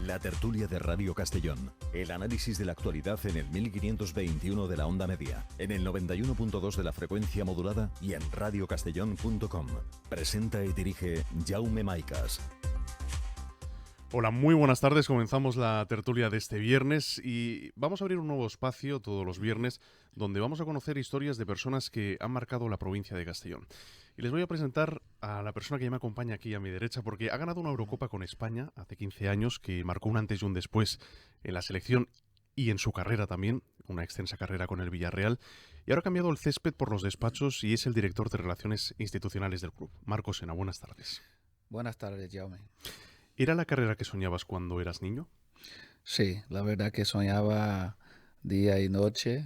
La tertulia de Radio Castellón. El análisis de la actualidad en el 1521 de la onda media, en el 91.2 de la frecuencia modulada y en radiocastellón.com. Presenta y dirige Jaume Maicas. Hola, muy buenas tardes. Comenzamos la tertulia de este viernes y vamos a abrir un nuevo espacio todos los viernes donde vamos a conocer historias de personas que han marcado la provincia de Castellón. Y les voy a presentar a la persona que ya me acompaña aquí a mi derecha porque ha ganado una Eurocopa con España hace 15 años que marcó un antes y un después en la selección y en su carrera también, una extensa carrera con el Villarreal. Y ahora ha cambiado el césped por los despachos y es el director de Relaciones Institucionales del club. Marcos Sena, buenas tardes. Buenas tardes, Jaume. ¿Era la carrera que soñabas cuando eras niño? Sí, la verdad que soñaba día y noche,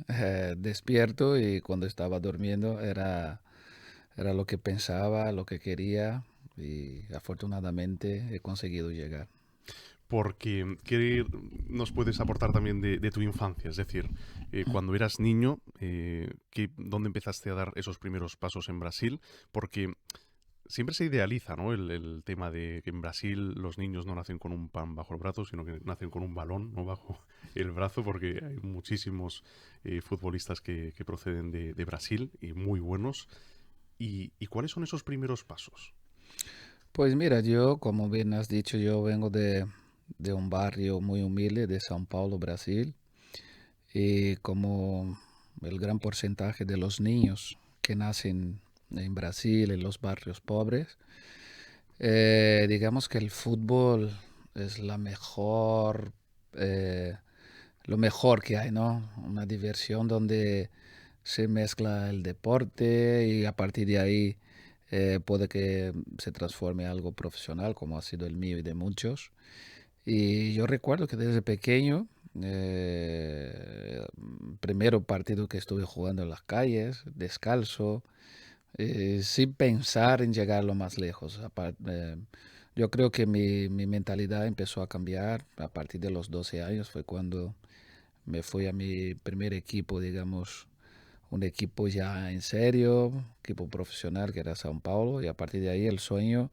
despierto, y cuando estaba durmiendo era lo que pensaba, lo que quería, y afortunadamente he conseguido llegar. Porque, ¿qué nos puedes aportar también de tu infancia? Es decir, cuando eras niño, ¿dónde empezaste a dar esos primeros pasos en Brasil? Porque siempre se idealiza, ¿no? El tema de que en Brasil los niños no nacen con un pan bajo el brazo, sino que nacen con un balón, ¿no?, bajo el brazo, porque hay muchísimos futbolistas que proceden de Brasil y muy buenos. ¿Y cuáles son esos primeros pasos? Pues mira, yo, como bien has dicho, yo vengo de un barrio muy humilde de São Paulo, Brasil, y como el gran porcentaje de los niños que nacen en Brasil, en los barrios pobres, digamos que el fútbol es lo mejor que hay, ¿no? Una diversión donde se mezcla el deporte y a partir de ahí puede que se transforme en algo profesional, como ha sido el mío y de muchos. Y yo recuerdo que desde pequeño, primero partido que estuve jugando en las calles, descalzo, sin pensar en llegar lo más lejos. Yo creo que mi mentalidad empezó a cambiar a partir de los 12 años, fue cuando me fui a mi primer equipo, digamos, un equipo ya en serio, equipo profesional que era São Paulo, y a partir de ahí el sueño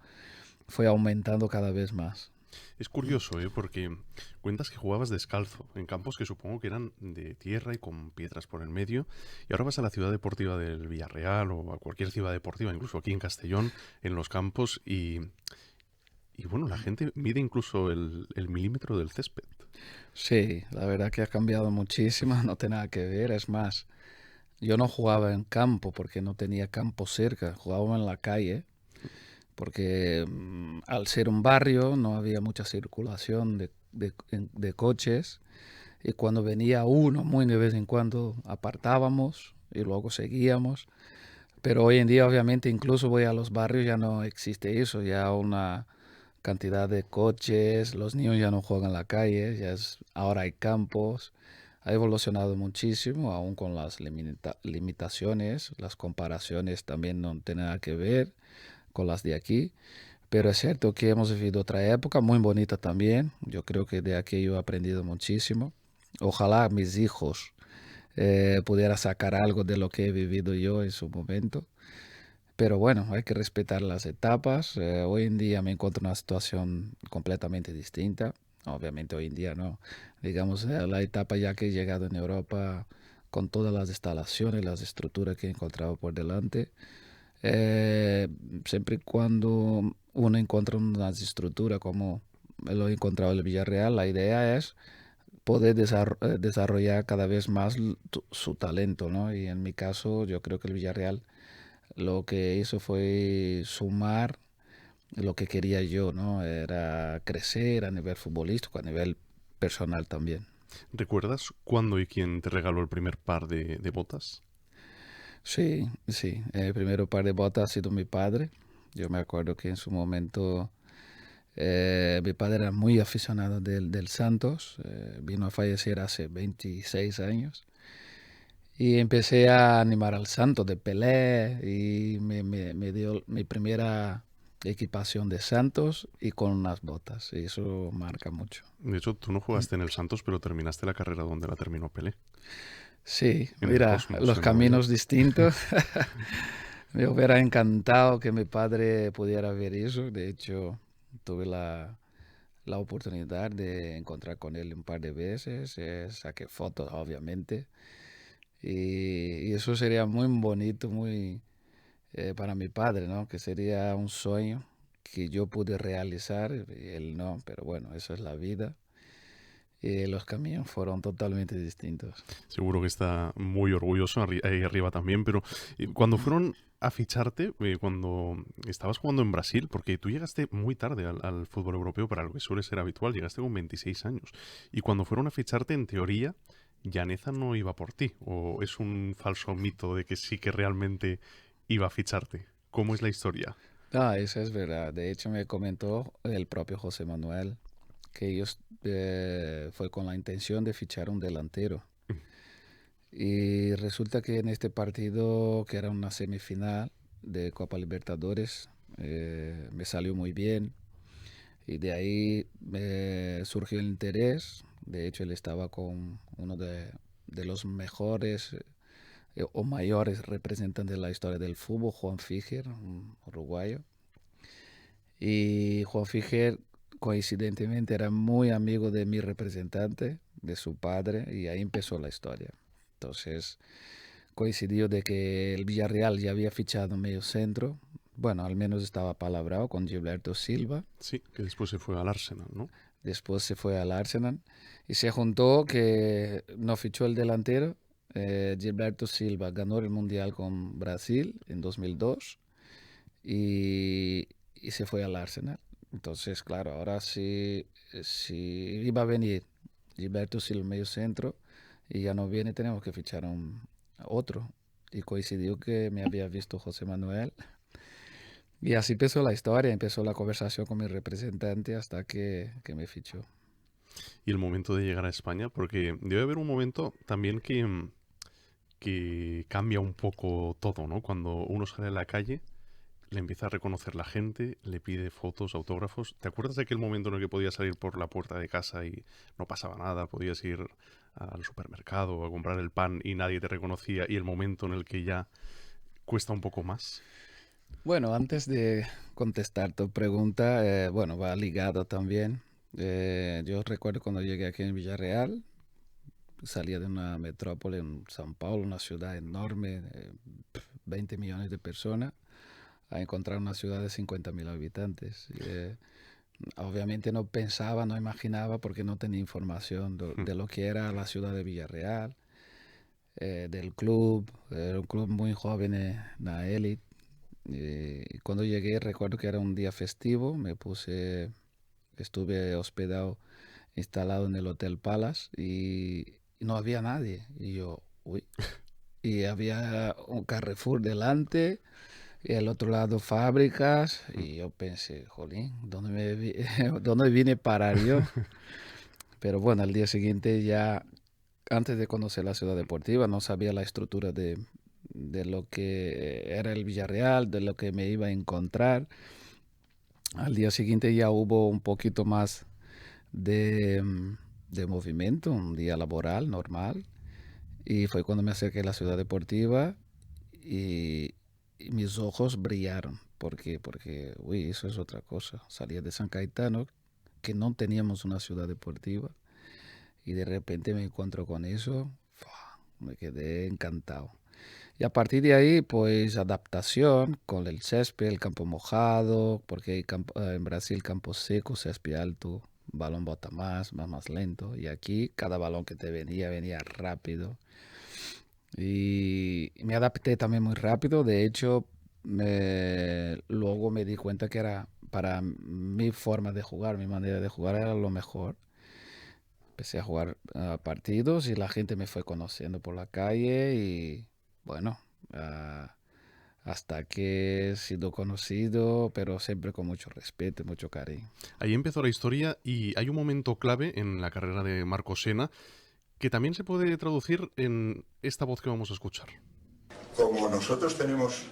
fue aumentando cada vez más. Es curioso, porque cuentas que jugabas descalzo en campos que supongo que eran de tierra y con piedras por el medio, y ahora vas a la ciudad deportiva del Villarreal o a cualquier ciudad deportiva, incluso aquí en Castellón, en los campos, y bueno, la gente mide incluso el milímetro del césped. Sí, la verdad que ha cambiado muchísimo, no tiene nada que ver, es más, yo no jugaba en campo porque no tenía campo cerca, jugaba en la calle porque al ser un barrio no había mucha circulación de coches, y cuando venía uno muy de vez en cuando apartábamos y luego seguíamos. Pero hoy en día obviamente incluso voy a los barrios, ya no existe eso, ya una cantidad de coches, los niños ya no juegan en la calle, ahora hay campos. Ha evolucionado muchísimo, aún con las limitaciones, las comparaciones también no tienen nada que ver con las de aquí, pero es cierto que hemos vivido otra época muy bonita también. Yo creo que de aquello he aprendido muchísimo. Ojalá mis hijos pudieran sacar algo de lo que he vivido yo en su momento. Pero bueno, hay que respetar las etapas. Hoy en día me encuentro en una situación completamente distinta. Obviamente hoy en día no. Digamos, la etapa ya que he llegado en Europa con todas las instalaciones, las estructuras que he encontrado por delante. Siempre y cuando uno encuentra una estructura como lo he encontrado en el Villarreal, la idea es poder desarrollar cada vez más su talento, ¿no? Y en mi caso, yo creo que el Villarreal lo que hizo fue sumar lo que quería yo, ¿no? Era crecer a nivel futbolístico, a nivel personal también. ¿Recuerdas cuándo y quién te regaló el primer par de botas? Sí, sí. El primer par de botas ha sido mi padre. Yo me acuerdo que en su momento mi padre era muy aficionado del Santos. Vino a fallecer hace 26 años. Y empecé a animar al Santos de Pelé y me dio mi primera equipación de Santos y con unas botas. Y eso marca mucho. De hecho, tú no jugaste en el Santos, pero terminaste la carrera donde la terminó Pelé. Sí, En el mira, Cosmos, los en Nueva caminos York. distintos. Me hubiera encantado que mi padre pudiera ver eso. De hecho, tuve la oportunidad de encontrar con él un par de veces, saqué fotos, obviamente, y eso sería muy bonito, muy para mi padre, ¿no? Que sería un sueño que yo pude realizar y él no, pero bueno, eso es la vida. Y los caminos fueron totalmente distintos. Seguro que está muy orgulloso ahí arriba también, pero cuando fueron a ficharte, cuando estabas jugando en Brasil, porque tú llegaste muy tarde al fútbol europeo para lo que suele ser habitual, llegaste con 26 años, y cuando fueron a ficharte, en teoría, Llaneza no iba por ti, o es un falso mito de que sí que realmente iba a ficharte. ¿Cómo es la historia? Ah, eso es verdad. De hecho, me comentó el propio José Manuel que ellos fue con la intención de fichar un delantero. Y resulta que en este partido, que era una semifinal de Copa Libertadores, me salió muy bien. Y de ahí surgió el interés. De hecho, él estaba con uno de los mejores o mayores representantes de la historia del fútbol, Juan Figer, un uruguayo. Y Juan Figer, coincidentemente, era muy amigo de mi representante, de su padre, y ahí empezó la historia. Entonces, coincidió de que el Villarreal ya había fichado medio centro, bueno, al menos estaba palabrado con Gilberto Silva. Sí, que después se fue al Arsenal, ¿no? Después se fue al Arsenal y se juntó que no fichó el delantero. Gilberto Silva ganó el Mundial con Brasil en 2002 y, y se fue al Arsenal. Entonces, claro, ahora sí iba a venir Gilberto Silva medio centro y ya no viene, tenemos que fichar otro. Y coincidió que me había visto José Manuel. Y así empezó la historia, empezó la conversación con mi representante hasta que me fichó. Y el momento de llegar a España, porque debe haber un momento también que cambia un poco todo, ¿no? Cuando uno sale a la calle, le empieza a reconocer la gente, le pide fotos, autógrafos. ¿Te acuerdas de aquel momento en el que podías salir por la puerta de casa y no pasaba nada? Podías ir al supermercado a comprar el pan y nadie te reconocía, y el momento en el que ya cuesta un poco más. Bueno, antes de contestar tu pregunta, bueno, va ligado también. Yo recuerdo cuando llegué aquí en Villarreal, salía de una metrópoli en São Paulo, una ciudad enorme, 20 millones de personas, a encontrar una ciudad de 50.000 habitantes. Obviamente no pensaba, no imaginaba, porque no tenía información de lo que era la ciudad de Villarreal, del club. Era un club muy joven en la élite. Y cuando llegué, recuerdo que era un día festivo, estuve hospedado, instalado en el Hotel Palace y no había nadie. Y yo, uy. Y había un Carrefour delante y al otro lado fábricas. Y yo pensé, jolín, ¿dónde vine a parar yo? Pero bueno, al día siguiente ya, antes de conocer la ciudad deportiva, no sabía la estructura de lo que era el Villarreal, de lo que me iba a encontrar. Al día siguiente ya hubo un poquito más de movimiento, un día laboral normal. Y fue cuando me acerqué a la ciudad deportiva y mis ojos brillaron. Porque, uy, eso es otra cosa. Salía de San Cayetano, que no teníamos una ciudad deportiva, y de repente me encuentro con eso. Me quedé encantado. Y a partir de ahí, pues adaptación con el césped, el campo mojado, porque hay en Brasil campo seco, césped alto, balón bota más lento. Y aquí cada balón que te venía rápido. Y me adapté también muy rápido. De hecho, luego me di cuenta que era para mi forma de jugar, mi manera de jugar era lo mejor. Empecé a jugar partidos y la gente me fue conociendo por la calle y bueno, hasta que he sido conocido, pero siempre con mucho respeto y mucho cariño. Ahí empezó la historia y hay un momento clave en la carrera de Marco Sena que también se puede traducir en esta voz que vamos a escuchar. Como nosotros tenemos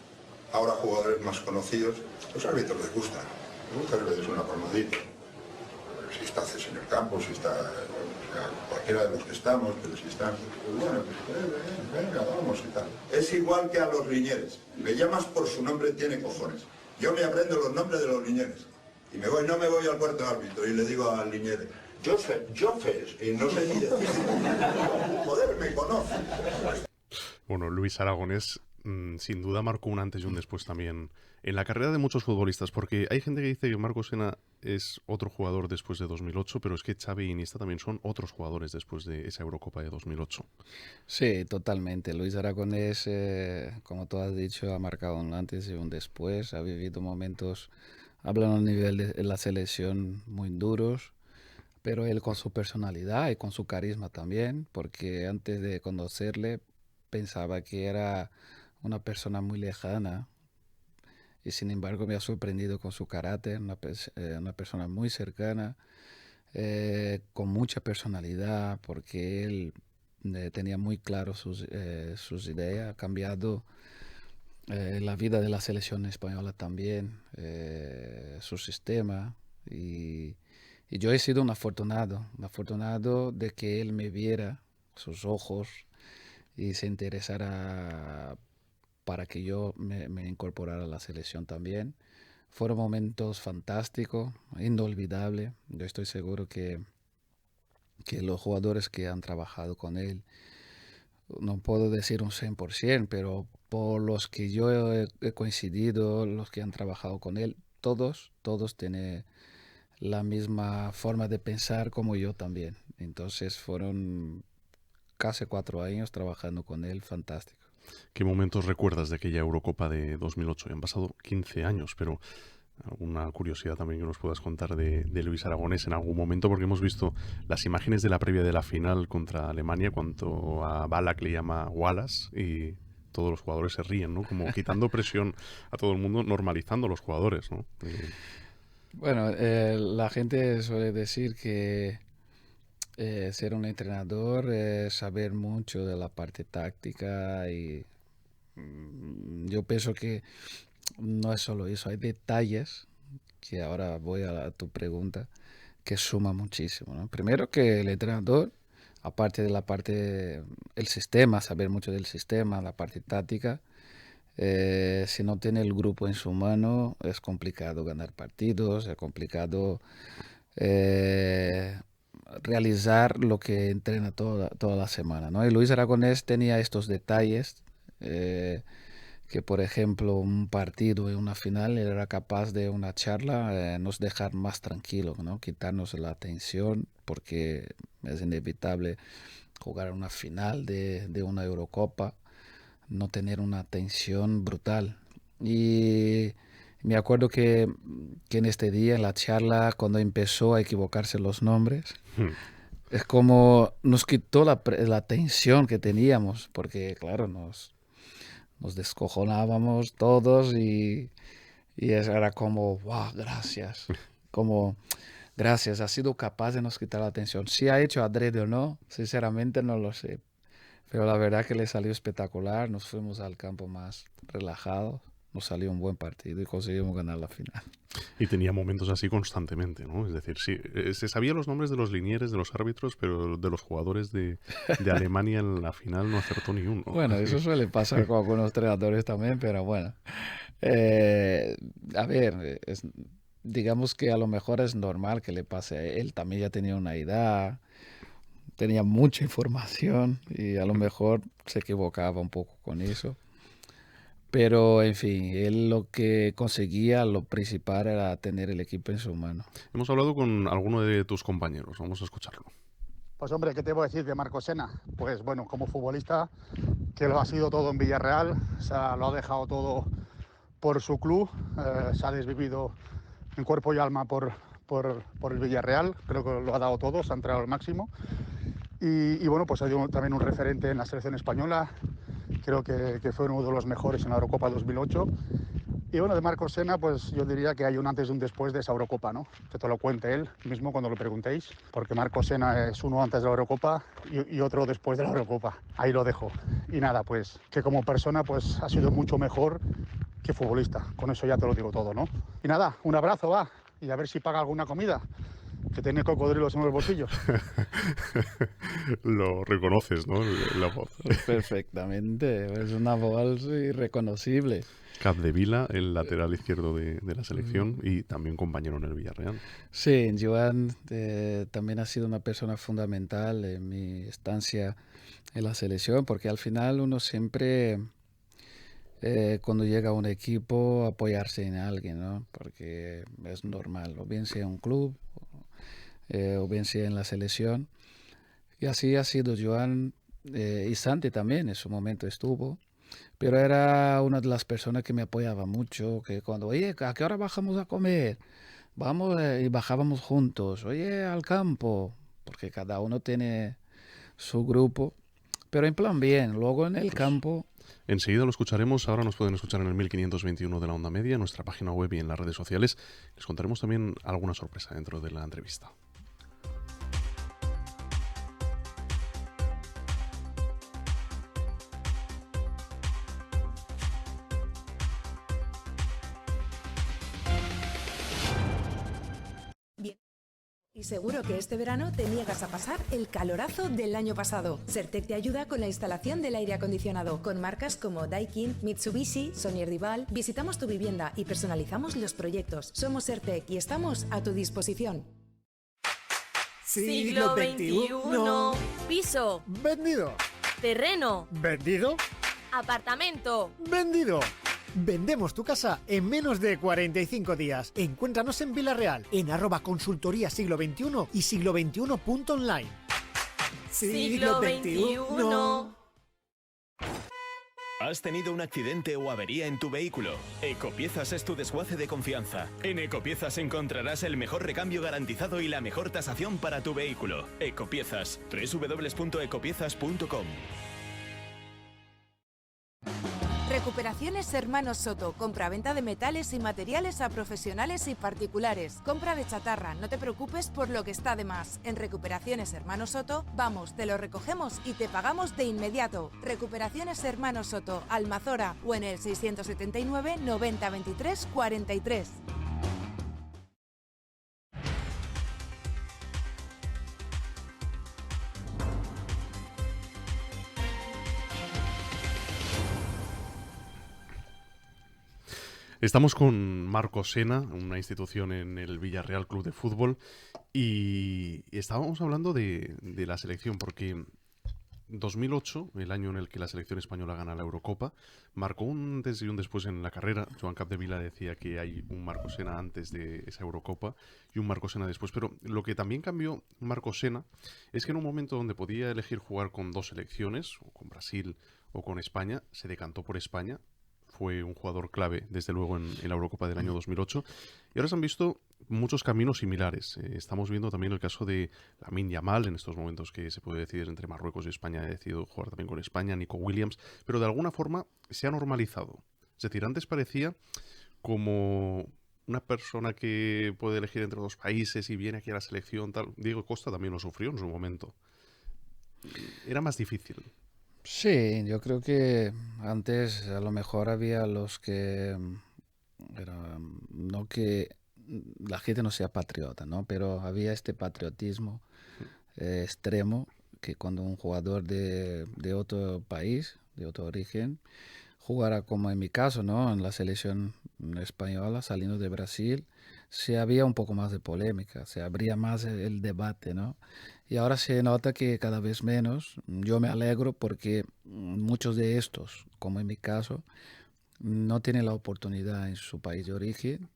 ahora jugadores más conocidos, los árbitros les gusta. Muchas veces una palmadita. Si está Cés en el campo, si está cualquiera de los que estamos, pero si están, pues bueno, pues venga, vamos y tal. Es igual que a los riñeres. Le llamas por su nombre, tiene cojones. Yo me aprendo los nombres de los riñeres. Y me voy, no me voy al cuarto árbitro y le digo al Liniers, Jofes, y no sé ni decir. Joder, me conoce. Bueno, Luis Aragonés sin duda marcó un antes y un después también en la carrera de muchos futbolistas, porque hay gente que dice que Marco Sena es otro jugador después de 2008, pero es que Xavi y Iniesta también son otros jugadores después de esa Eurocopa de 2008. Sí, totalmente. Luis Aragonés, como tú has dicho, ha marcado un antes y un después. Ha vivido momentos, hablan a nivel de la selección, muy duros, pero él con su personalidad y con su carisma también, porque antes de conocerle pensaba que era una persona muy lejana y sin embargo me ha sorprendido con su carácter, una persona muy cercana, con mucha personalidad, porque él tenía muy claro sus ideas, ha cambiado la vida de la selección española también, su sistema. Y yo he sido un afortunado de que él me viera sus ojos y se interesara para que yo me incorporara a la selección también. Fueron momentos fantásticos, inolvidables. Yo estoy seguro que los jugadores que han trabajado con él, no puedo decir un 100%, pero por los que yo he coincidido, los que han trabajado con él, todos tienen la misma forma de pensar como yo también. Entonces fueron casi 4 años trabajando con él, fantástico. ¿Qué momentos recuerdas de aquella Eurocopa de 2008? Han pasado 15 años, pero alguna curiosidad también que nos puedas contar de Luis Aragonés en algún momento, porque hemos visto las imágenes de la previa de la final contra Alemania, cuando a Ballack le llama Wallace y todos los jugadores se ríen, ¿no? Como quitando presión a todo el mundo, normalizando a los jugadores, ¿no? Bueno, la gente suele decir que ser un entrenador es saber mucho de la parte táctica y yo pienso que no es solo eso, hay detalles que ahora voy a tu pregunta que suma muchísimo, ¿no? Primero que el entrenador, aparte de la parte, el sistema, saber mucho del sistema, la parte táctica, si no tiene el grupo en su mano es complicado ganar partidos, es complicado eh, realizar lo que entrena toda la semana, ¿no? Y Luis Aragonés tenía estos detalles que, por ejemplo, un partido en una final él era capaz de una charla nos dejar más tranquilos, ¿no? Quitarnos la tensión porque es inevitable jugar una final de una Eurocopa, no tener una tensión brutal. Y me acuerdo que en este día, en la charla, cuando empezó a equivocarse los nombres, es como nos quitó la tensión que teníamos, porque claro, nos descojonábamos todos y era como, wow, gracias, como, gracias, ha sido capaz de nos quitar la tensión. Si ha hecho adrede o no, sinceramente no lo sé, pero la verdad que le salió espectacular, nos fuimos al campo más relajados. Nos salió un buen partido y conseguimos ganar la final. Y tenía momentos así constantemente, ¿no? Es decir, sí, se sabía los nombres de los linieres, de los árbitros, pero de los jugadores de Alemania en la final no acertó ni uno. Bueno, eso suele pasar con algunos entrenadores también, pero bueno. A ver, digamos que a lo mejor es normal que le pase a él. También ya tenía una edad, tenía mucha información y a lo mejor se equivocaba un poco con eso. Pero, en fin, él lo que conseguía, lo principal era tener el equipo en su mano. Hemos hablado con alguno de tus compañeros, vamos a escucharlo. Pues hombre, ¿qué te voy a decir de Marco Sena? Pues bueno, como futbolista, que lo ha sido todo en Villarreal, o sea, lo ha dejado todo por su club, se ha desvivido en cuerpo y alma por el Villarreal, creo que lo ha dado todo, se ha entregado al máximo. Y bueno, pues ha sido también un referente en la selección española, creo que fue uno de los mejores en la Eurocopa 2008. Y bueno, de Marco Sena, pues yo diría que hay un antes y un después de esa Eurocopa, ¿no? Que te lo cuente él mismo cuando lo preguntéis, porque Marco Sena es uno antes de la Eurocopa y otro después de la Eurocopa. Ahí lo dejo. Y nada, pues que como persona pues ha sido mucho mejor que futbolista. Con eso ya te lo digo todo, ¿no? Y nada, un abrazo, va. Y a ver si paga alguna comida. que tiene cocodrilos en los bolsillos. Lo reconoces, ¿no? La voz. Perfectamente, es una voz irreconocible. Capdevila, el lateral izquierdo de la selección y también compañero en el Villarreal. Sí, Joan también ha sido una persona fundamental en mi estancia en la selección, porque al final uno siempre, cuando llega a un equipo, apoyarse en alguien, ¿no? Porque es normal, o bien sea un club, o bien sea en la selección. Y así ha sido Joan, y Santi también en su momento estuvo. Pero era una de las personas que me apoyaba mucho, que cuando, oye, ¿a qué hora bajamos a comer? Vamos, y bajábamos juntos, oye, al campo, porque cada uno tiene su grupo, pero en plan bien, luego en el campo. Enseguida lo escucharemos, ahora nos pueden escuchar en el 1521 de la Onda Media, en nuestra página web y en las redes sociales. Les contaremos también alguna sorpresa dentro de la entrevista. Y seguro que este verano te niegas a pasar el calorazo del año pasado. Sertec te ayuda con la instalación del aire acondicionado. Con marcas como Daikin, Mitsubishi, Sonier Dival, visitamos tu vivienda y personalizamos los proyectos. Somos Sertec y estamos a tu disposición. Siglo XXI. Piso. Vendido. Terreno. Vendido. Apartamento. Vendido. Vendemos tu casa en menos de 45 días. Encuéntranos en Villarreal, en @consultoría siglo XXI y siglo21.online. Siglo XXI. ¿Has tenido un accidente o avería en tu vehículo? Ecopiezas es tu desguace de confianza. En Ecopiezas encontrarás el mejor recambio garantizado y la mejor tasación para tu vehículo. Ecopiezas, www.ecopiezas.com. Recuperaciones Hermanos Soto. Compra-venta de metales y materiales a profesionales y particulares. Compra de chatarra. No te preocupes por lo que está de más. En Recuperaciones Hermanos Soto, vamos, te lo recogemos y te pagamos de inmediato. Recuperaciones Hermanos Soto, Almazora o en el 679 90 23 43. Estamos con Marco Sena, una institución en el Villarreal Club de Fútbol, y estábamos hablando de la selección, porque 2008, el año en el que la selección española gana la Eurocopa, marcó un antes y un después en la carrera. Joan Capdevila decía que hay un Marco Sena antes de esa Eurocopa y un Marco Sena después, pero lo que también cambió Marco Sena es que en un momento donde podía elegir jugar con dos selecciones, o con Brasil o con España, se decantó por España. Fue un jugador clave, desde luego, en la Eurocopa del año 2008. Y ahora se han visto muchos caminos similares. Estamos viendo también el caso de Lamine Yamal, en estos momentos que se puede decidir entre Marruecos y España. Ha decidido jugar también con España, Nico Williams. Pero de alguna forma se ha normalizado. Es decir, antes parecía como una persona que puede elegir entre dos países y viene aquí a la selección, tal. Diego Costa también lo sufrió en su momento. Era más difícil. Sí, yo creo que antes a lo mejor había los que, no que la gente no sea patriota, ¿no? Pero había este patriotismo extremo que cuando un jugador de otro país, de otro origen, jugara como en mi caso, ¿no? En la selección española, saliendo de Brasil, se había un poco más de polémica, se abría más el debate, ¿no? Y ahora se nota que cada vez menos. Yo me alegro porque muchos de estos, como en mi caso, no tienen la oportunidad en su país de origen,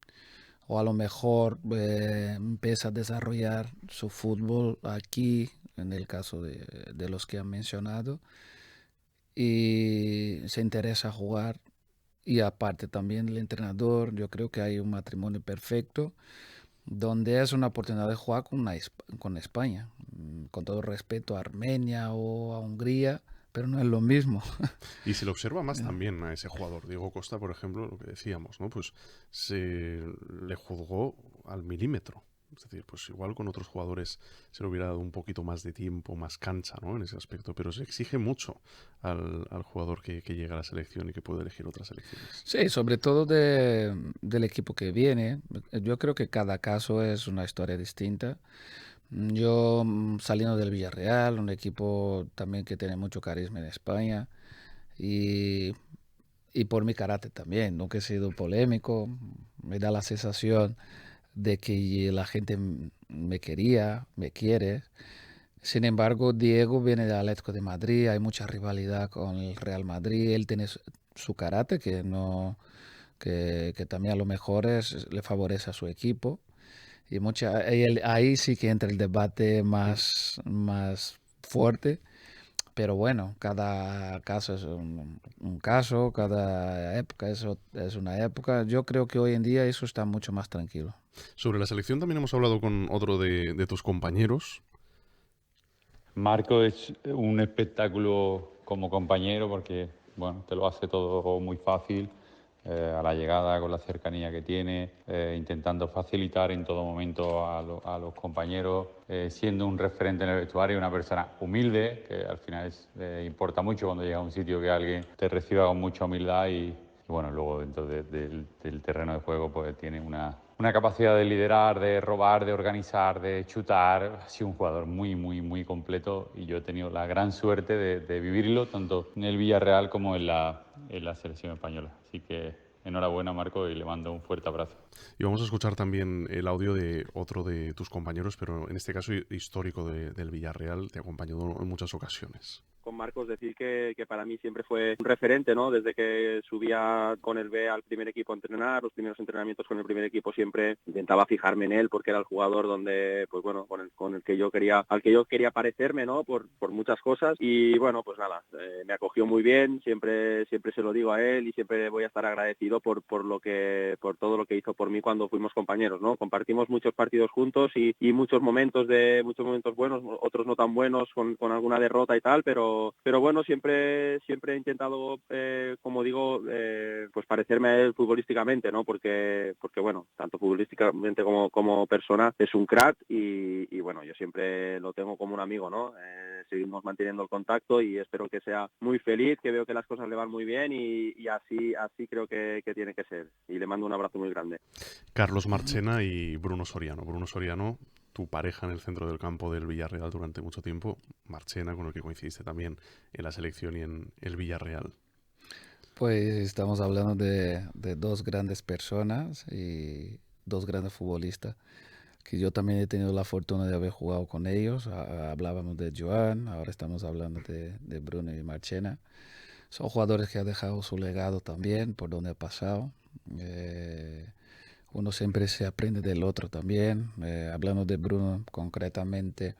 o a lo mejor empieza a desarrollar su fútbol aquí, en el caso de los que han mencionado, y se interesa a jugar. Y aparte también el entrenador, yo creo que hay un matrimonio perfecto, donde es una oportunidad de jugar con España, con todo respeto a Armenia o a Hungría, pero no es lo mismo. Y se le observa más también a ese jugador. Diego Costa, por ejemplo, lo que decíamos, ¿no? Pues se le juzgó al milímetro. Es decir, pues igual con otros jugadores se le hubiera dado un poquito más de tiempo, más cancha, ¿no? En ese aspecto, pero se exige mucho al jugador que llega a la selección y que puede elegir otras selecciones. Sí, sobre todo del equipo que viene. Yo creo que cada caso es una historia distinta. Yo saliendo del Villarreal, un equipo también que tiene mucho carisma en España, y, y por mi carácter también, nunca he sido polémico, me da la sensación de que la gente me quería, me quiere. Sin embargo, Diego viene del Atlético de Madrid, hay mucha rivalidad con el Real Madrid, él tiene su carácter que también a lo mejor le favorece a su equipo. Ahí sí que entra el debate más fuerte, pero bueno, cada caso es un caso, cada época es una época. Yo creo que hoy en día eso está mucho más tranquilo. Sobre la selección también hemos hablado con otro de tus compañeros. Marco es un espectáculo como compañero porque, bueno, te lo hace todo muy fácil. A la llegada, con la cercanía que tiene, intentando facilitar en todo momento a los compañeros, siendo un referente en el vestuario, una persona humilde, que al final importa mucho cuando llega a un sitio que alguien te reciba con mucha humildad y bueno, luego dentro del terreno de juego pues tiene una capacidad de liderar, de robar, de organizar, de chutar. Ha sido un jugador muy, muy, muy completo y yo he tenido la gran suerte de vivirlo tanto en el Villarreal como en la selección española. Así que enhorabuena, Marco, y le mando un fuerte abrazo. Y vamos a escuchar también el audio de otro de tus compañeros, pero en este caso histórico del Villarreal, te ha acompañado en muchas ocasiones. Con Marcos decir que para mí siempre fue un referente, ¿no? Desde que subía con el B al primer equipo a entrenar, los primeros entrenamientos con el primer equipo siempre intentaba fijarme en él porque era el jugador donde, pues bueno, con el que yo quería, al que yo quería parecerme, ¿no? Por muchas cosas y bueno, pues nada, me acogió muy bien, siempre se lo digo a él y siempre voy a estar agradecido por todo lo que hizo por mí cuando fuimos compañeros, ¿no? Compartimos muchos partidos juntos y muchos momentos buenos, otros no tan buenos con alguna derrota y tal, pero bueno, siempre he intentado, como digo, pues parecerme a él futbolísticamente, ¿no? Porque bueno, tanto futbolísticamente como persona es un crack y bueno, yo siempre lo tengo como un amigo, ¿no? Seguimos manteniendo el contacto y espero que sea muy feliz, que veo que las cosas le van muy bien y así creo que tiene que ser. Y le mando un abrazo muy grande. Carlos Marchena y Bruno Soriano. Bruno Soriano, tu pareja en el centro del campo del Villarreal durante mucho tiempo. Marchena, con el que coincidiste también en la selección y en el Villarreal. Pues estamos hablando de dos grandes personas y dos grandes futbolistas, que yo también he tenido la fortuna de haber jugado con ellos. Hablábamos de Joan, ahora estamos hablando de Bruno y Marchena. Son jugadores que han dejado su legado también por donde ha pasado. Uno siempre se aprende del otro también. Hablando de Bruno concretamente,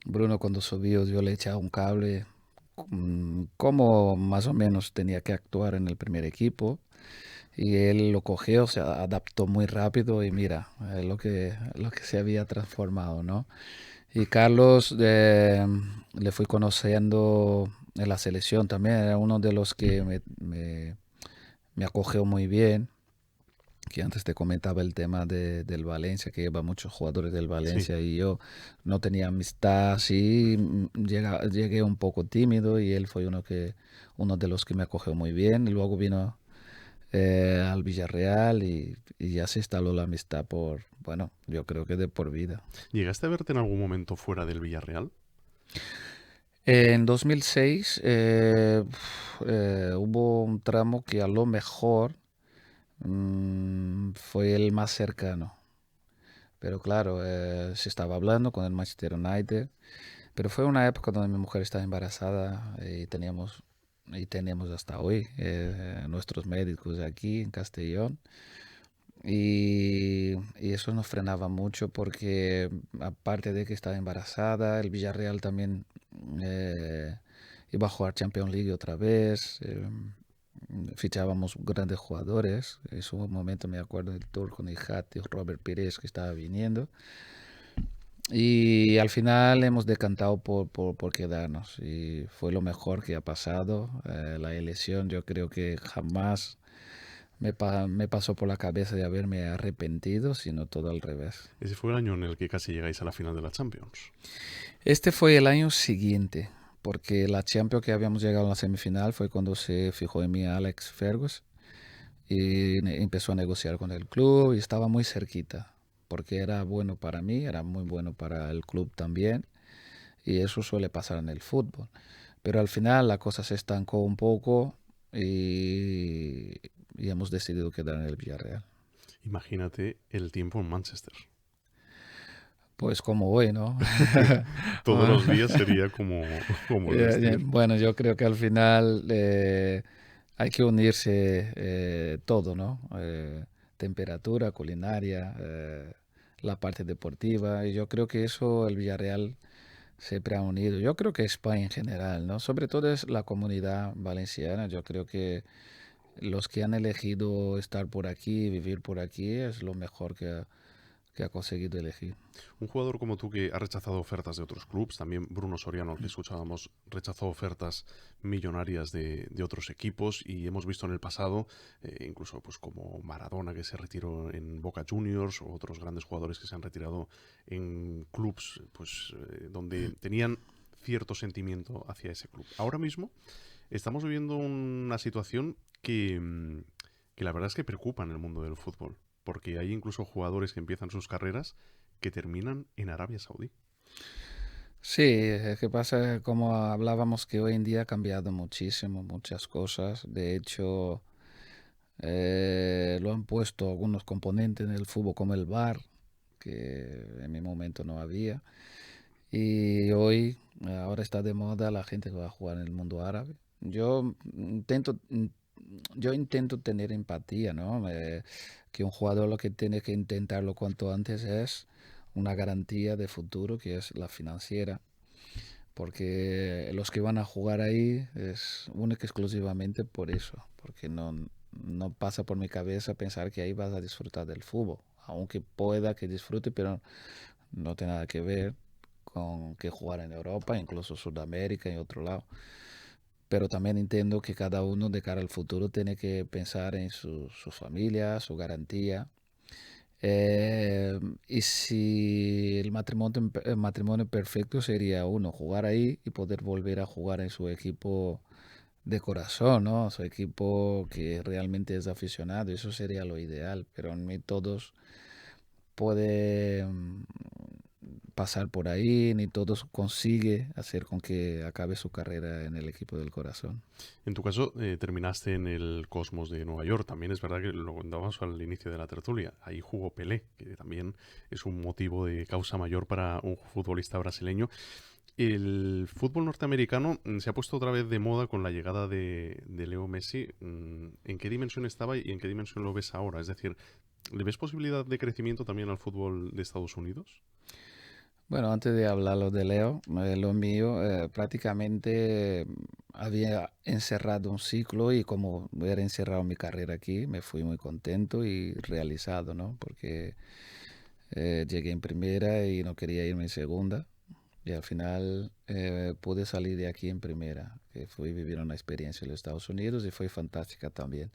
Bruno cuando subió yo le echaba un cable cómo más o menos tenía que actuar en el primer equipo y él lo cogió, se adaptó muy rápido y mira lo que se había transformado, ¿no? Y Carlos le fui conociendo en la selección también, era uno de los que me acogió muy bien. Que antes te comentaba el tema del Valencia, que lleva muchos jugadores del Valencia y yo no tenía amistad, sí, llegué un poco tímido y él fue uno de los que me acogió muy bien. Y luego vino al Villarreal y ya se instaló la amistad yo creo que de por vida. ¿Llegaste a verte en algún momento fuera del Villarreal? En 2006 hubo un tramo que a lo mejor fue el más cercano, pero claro, se estaba hablando con el Manchester United, pero fue una época donde mi mujer estaba embarazada y tenemos hasta hoy nuestros médicos aquí en Castellón y eso nos frenaba mucho porque aparte de que estaba embarazada, el Villarreal también iba a jugar Champions League otra vez. Fichábamos grandes jugadores. En su momento me acuerdo del Turco Nihat y Robert Pires que estaba viniendo. Y al final hemos decantado por quedarnos. Y fue lo mejor que ha pasado. La elección yo creo que jamás me pasó por la cabeza de haberme arrepentido, sino todo al revés. Ese fue el año en el que casi llegáis a la final de la Champions. Este fue el año siguiente, porque la Champions que habíamos llegado a la semifinal fue cuando se fijó en mí Alex Ferguson y empezó a negociar con el club y estaba muy cerquita, porque era bueno para mí, era muy bueno para el club también, y eso suele pasar en el fútbol. Pero al final la cosa se estancó un poco y hemos decidido quedar en el Villarreal. Imagínate el tiempo en Manchester. Pues como hoy, ¿no? Todos los días sería como el vestir. Bueno, yo creo que al final hay que unirse todo, ¿no? Temperatura, culinaria, la parte deportiva. Y yo creo que eso el Villarreal siempre ha unido. Yo creo que España en general, ¿no? Sobre todo es la comunidad valenciana. Yo creo que los que han elegido estar por aquí, vivir por aquí, es lo mejor que ha conseguido elegir. Un jugador como tú que ha rechazado ofertas de otros clubes, también Bruno Soriano, al que escuchábamos, rechazó ofertas millonarias de otros equipos, y hemos visto en el pasado, incluso pues como Maradona, que se retiró en Boca Juniors, o otros grandes jugadores que se han retirado en clubes pues, donde tenían cierto sentimiento hacia ese club. Ahora mismo estamos viviendo una situación que la verdad es que preocupa en el mundo del fútbol, porque hay incluso jugadores que empiezan sus carreras que terminan en Arabia Saudí. Sí, es que pasa, como hablábamos, que hoy en día ha cambiado muchísimo, muchas cosas. De hecho, lo han puesto algunos componentes en el fútbol como el VAR, que en mi momento no había. Y hoy, ahora está de moda la gente que va a jugar en el mundo árabe. Yo intento tener empatía, ¿no? Que un jugador lo que tiene que intentarlo cuanto antes es una garantía de futuro, que es la financiera, porque los que van a jugar ahí es única y exclusivamente por eso, porque no pasa por mi cabeza pensar que ahí vas a disfrutar del fútbol, aunque pueda que disfrute, pero no tiene nada que ver con que jugar en Europa, incluso Sudamérica y otro lado. Pero también entiendo que cada uno de cara al futuro tiene que pensar en su familia, su garantía. Y si el matrimonio perfecto sería uno, jugar ahí y poder volver a jugar en su equipo de corazón, ¿no? Su equipo que realmente es aficionado, eso sería lo ideal, pero ni todos pueden pasar por ahí, ni todos consigue hacer con que acabe su carrera en el equipo del corazón. En tu caso, terminaste en el Cosmos de Nueva York. También es verdad que lo contábamos al inicio de la tertulia. Ahí jugó Pelé, que también es un motivo de causa mayor para un futbolista brasileño. El fútbol norteamericano se ha puesto otra vez de moda con la llegada de Leo Messi. ¿En qué dimensión estaba y en qué dimensión lo ves ahora? Es decir, ¿le ves posibilidad de crecimiento también al fútbol de Estados Unidos? Bueno, antes de hablarlo de Leo, lo mío prácticamente había encerrado un ciclo, y como hubiera encerrado mi carrera aquí, me fui muy contento y realizado, ¿no? Porque llegué en primera y no quería irme en segunda, y al final pude salir de aquí en primera, que fui a vivir una experiencia en los Estados Unidos y fue fantástica también.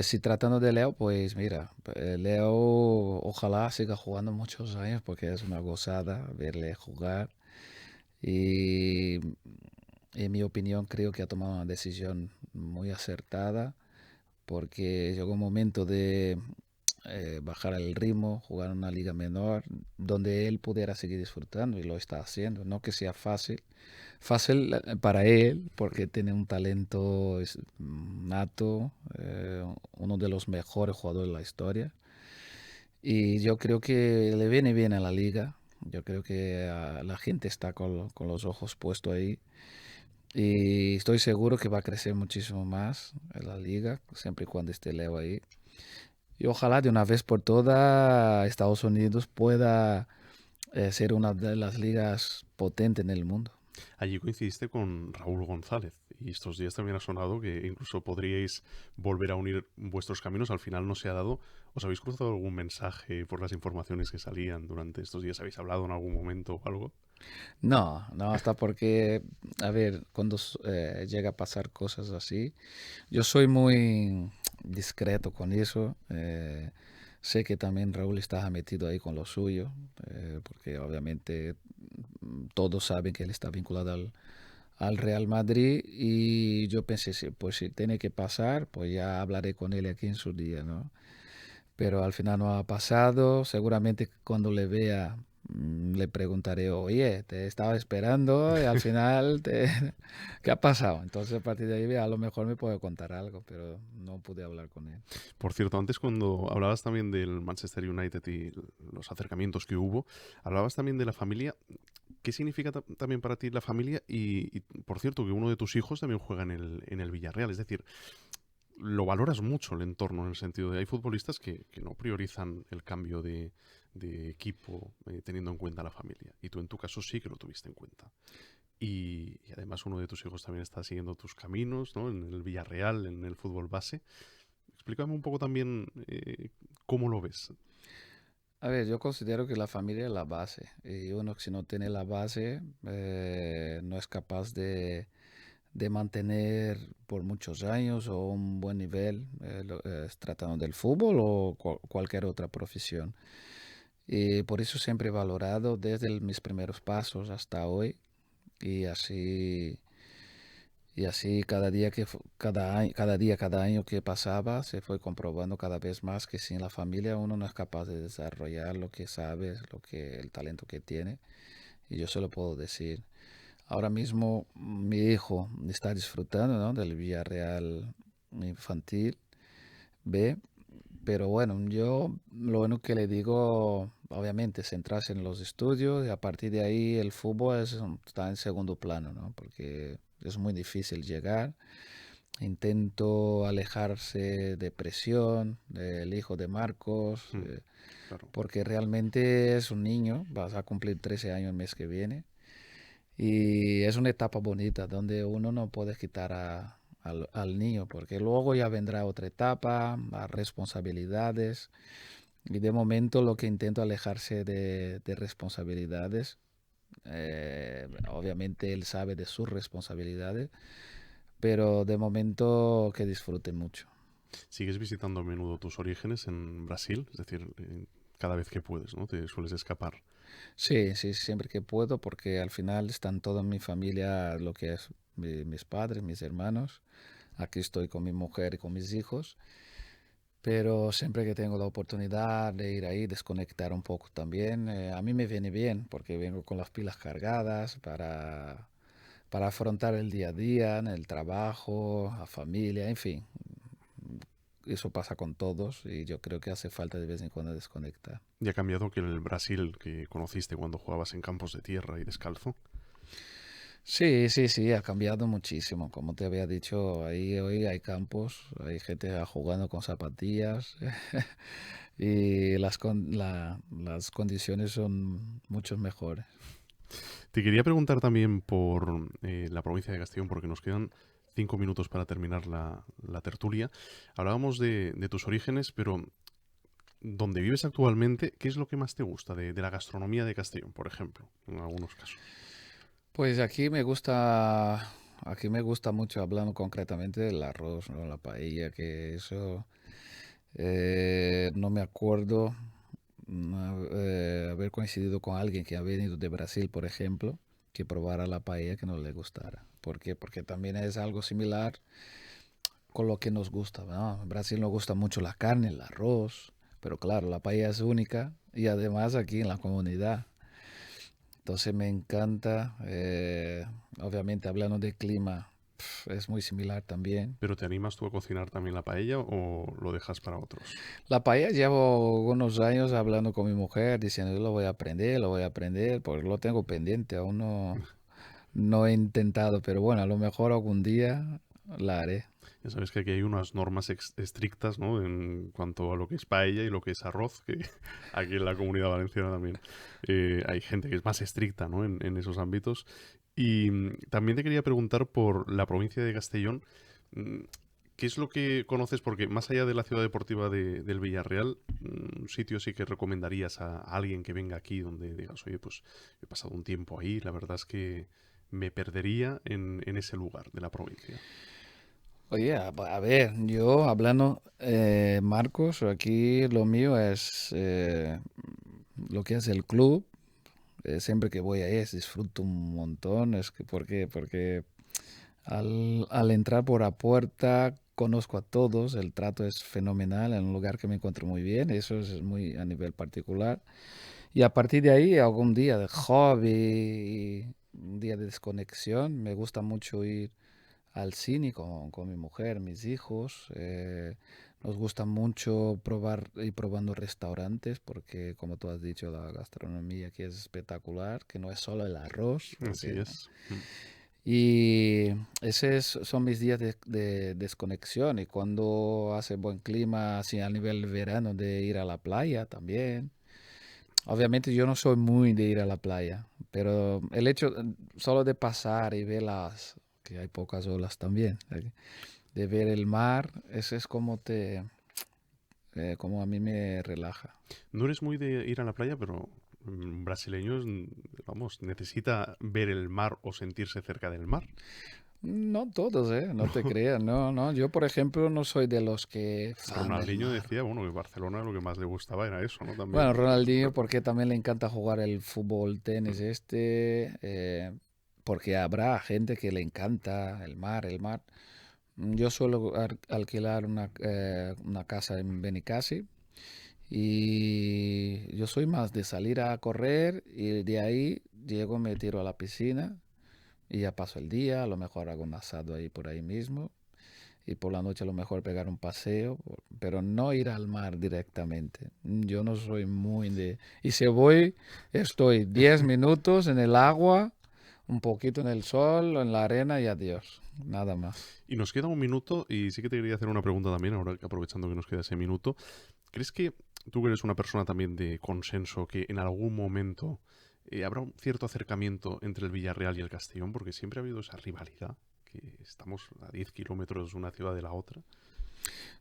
Si tratando de Leo, pues mira, Leo ojalá siga jugando muchos años, porque es una gozada verle jugar. Y en mi opinión creo que ha tomado una decisión muy acertada, porque llegó un momento de bajar el ritmo, jugar en una liga menor, donde él pudiera seguir disfrutando, y lo está haciendo. No que sea fácil para él, porque tiene un talento nato, uno de los mejores jugadores de la historia, y yo creo que le viene bien a la liga. Yo creo que la gente está con los ojos puestos ahí, y estoy seguro que va a crecer muchísimo más en la liga, siempre y cuando esté Leo ahí. Y ojalá de una vez por todas Estados Unidos pueda ser una de las ligas potentes en el mundo. Allí coincidiste con Raúl González, y estos días también ha sonado que incluso podríais volver a unir vuestros caminos. Al final no se ha dado. ¿Os habéis cruzado algún mensaje por las informaciones que salían durante estos días? ¿Habéis hablado en algún momento o algo? No, hasta porque, a ver, cuando llega a pasar cosas así, yo soy muy discreto con eso. Sé que también Raúl está metido ahí con lo suyo, porque obviamente todos saben que él está vinculado al Real Madrid y yo pensé, sí, pues si tiene que pasar, pues ya hablaré con él aquí en su día, ¿no? Pero al final no ha pasado. Seguramente cuando le vea le preguntaré, oye, te estaba esperando y al final ¿qué ha pasado? Entonces a partir de ahí a lo mejor me puede contar algo, pero no pude hablar con él. Por cierto, antes cuando hablabas también del Manchester United y los acercamientos que hubo, hablabas también de la familia. ¿Qué significa también para ti la familia? Y, por cierto, que uno de tus hijos también juega en el Villarreal. Es decir, lo valoras mucho el entorno, en el sentido de hay futbolistas que no priorizan el cambio de equipo teniendo en cuenta la familia. Y tú en tu caso sí que lo tuviste en cuenta. Y además uno de tus hijos también está siguiendo tus caminos, ¿no? En el Villarreal, en el fútbol base. Explícame un poco también cómo lo ves. A ver, yo considero que la familia es la base. Y uno si no tiene la base no es capaz de mantener por muchos años o un buen nivel tratando del fútbol o cualquier otra profesión. Y por eso siempre he valorado desde mis primeros pasos hasta hoy y así cada día cada año que pasaba se fue comprobando cada vez más que sin la familia uno no es capaz de desarrollar lo que sabe, el talento que tiene. Y yo se lo puedo decir. Ahora mismo mi hijo está disfrutando, ¿no? Del Villarreal infantil B, pero bueno, yo lo único que le digo, obviamente, centrarse en los estudios y a partir de ahí el fútbol está en segundo plano, ¿no? Porque es muy difícil llegar. Intento alejarse de presión, del hijo de Marcos, Claro. porque realmente es un niño, vas a cumplir 13 años el mes que viene. Y es una etapa bonita donde uno no puede quitar al niño, porque luego ya vendrá otra etapa, las responsabilidades. Y de momento lo que intento alejarse de responsabilidades. Obviamente él sabe de sus responsabilidades, pero de momento que disfrute mucho. ¿Sigues visitando a menudo tus orígenes en Brasil? Es decir, cada vez que puedes, ¿no? Te sueles escapar. Sí, sí, siempre que puedo, porque al final están toda mi familia, lo que es mis padres, mis hermanos. Aquí estoy con mi mujer y con mis hijos, pero siempre que tengo la oportunidad de ir ahí, desconectar un poco también, a mí me viene bien, porque vengo con las pilas cargadas para afrontar el día a día, en el trabajo, la familia, en fin. Eso pasa con todos y yo creo que hace falta de vez en cuando desconectar. ¿Y ha cambiado que el Brasil que conociste cuando jugabas en campos de tierra y descalzo? Sí, sí, sí, ha cambiado muchísimo. Como te había dicho, ahí hoy hay campos, hay gente jugando con zapatillas y las condiciones son mucho mejores. Te quería preguntar también por la provincia de Castellón, porque nos quedan 5 minutos para terminar la tertulia. Hablábamos de tus orígenes, pero donde vives actualmente, ¿qué es lo que más te gusta de la gastronomía de Castellón, por ejemplo, en algunos casos? Pues aquí me gusta mucho, hablando concretamente del arroz, ¿no? La paella, que eso no me acuerdo haber coincidido con alguien que ha venido de Brasil, por ejemplo, que probara la paella que no le gustara. ¿Por qué? Porque también es algo similar con lo que nos gusta, ¿no? En Brasil nos gusta mucho la carne, el arroz, pero claro, la paella es única y además aquí en la comunidad. Entonces me encanta, obviamente hablando de clima, es muy similar también. ¿Pero te animas tú a cocinar también la paella o lo dejas para otros? La paella llevo unos años hablando con mi mujer, diciendo, yo lo voy a aprender, porque lo tengo pendiente, aún no he intentado, pero bueno, a lo mejor algún día la haré. Ya sabes que aquí hay unas normas estrictas, ¿no? En cuanto a lo que es paella y lo que es arroz, que aquí en la Comunidad Valenciana también hay gente que es más estricta, ¿no? En esos ámbitos. Y también te quería preguntar por la provincia de Castellón. ¿Qué es lo que conoces? Porque más allá de la ciudad deportiva del Villarreal, un sitio sí que recomendarías a alguien que venga aquí donde digas, oye, pues he pasado un tiempo ahí, la verdad es que me perdería en ese lugar de la provincia. Oye, a ver, yo hablando, Marcos, aquí lo mío es lo que es el club. Siempre que voy ahí disfruto un montón. Porque al entrar por la puerta conozco a todos, el trato es fenomenal, en un lugar que me encuentro muy bien, eso es muy a nivel particular. Y a partir de ahí, algún día de hobby, un día de desconexión, me gusta mucho ir al cine con mi mujer, mis hijos. Nos gusta mucho probar y probando restaurantes porque, como tú has dicho, la gastronomía aquí es espectacular, que no es solo el arroz. Así porque- es. Y son mis días de desconexión. Y cuando hace buen clima, así a nivel verano, de ir a la playa también. Obviamente yo no soy muy de ir a la playa, pero el hecho solo de pasar y ver que hay pocas olas también, de ver el mar, eso es como a mí me relaja. No eres muy de ir a la playa, pero brasileños, vamos, necesita ver el mar o sentirse cerca del mar. No todos, no te creas, no. Yo, por ejemplo, no soy de los que fan del Ronaldinho mar. decía, bueno, que Barcelona lo que más le gustaba era eso, ¿no? También. Bueno, Ronaldinho, porque también le encanta jugar el fútbol, tenis, porque habrá gente que le encanta el mar. Yo suelo alquilar una casa en Benicassi y yo soy más de salir a correr y de ahí llego, me tiro a la piscina y ya paso el día, a lo mejor hago un asado ahí por ahí mismo y por la noche a lo mejor pegar un paseo, pero no ir al mar directamente. Yo no soy muy de... Y si voy, estoy 10 minutos en el agua, un poquito en el sol, en la arena y adiós, nada más. Y nos queda un minuto y sí que te quería hacer una pregunta también, ahora aprovechando que nos queda ese minuto. ¿Crees que tú, que eres una persona también de consenso, que en algún momento habrá un cierto acercamiento entre el Villarreal y el Castellón? Porque siempre ha habido esa rivalidad, que estamos a 10 kilómetros una ciudad de la otra.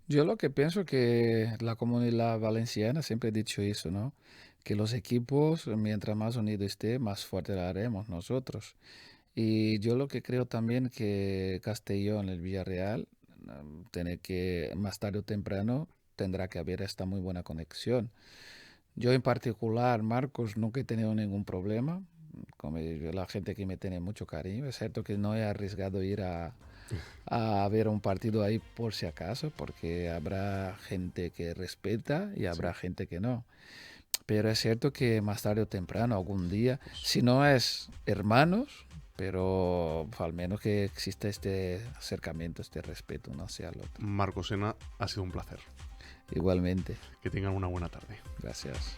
Yo lo que pienso que la comunidad valenciana siempre he dicho eso, ¿no? Que los equipos, mientras más unidos esté, más fuerte la haremos nosotros. Y yo lo que creo también que Castellón, el Villarreal, tiene que, más tarde o temprano, tendrá que haber esta muy buena conexión. Yo en particular, Marcos, nunca he tenido ningún problema. Como la gente que me tiene mucho cariño. Es cierto que no he arriesgado ir a ver un partido ahí por si acaso, porque habrá gente que respeta y habrá gente que no. Pero es cierto que más tarde o temprano, algún día, si no es hermanos, pero al menos que exista este acercamiento, este respeto uno hacia el otro. Marco Sena, ha sido un placer. Igualmente. Que tengan una buena tarde. Gracias.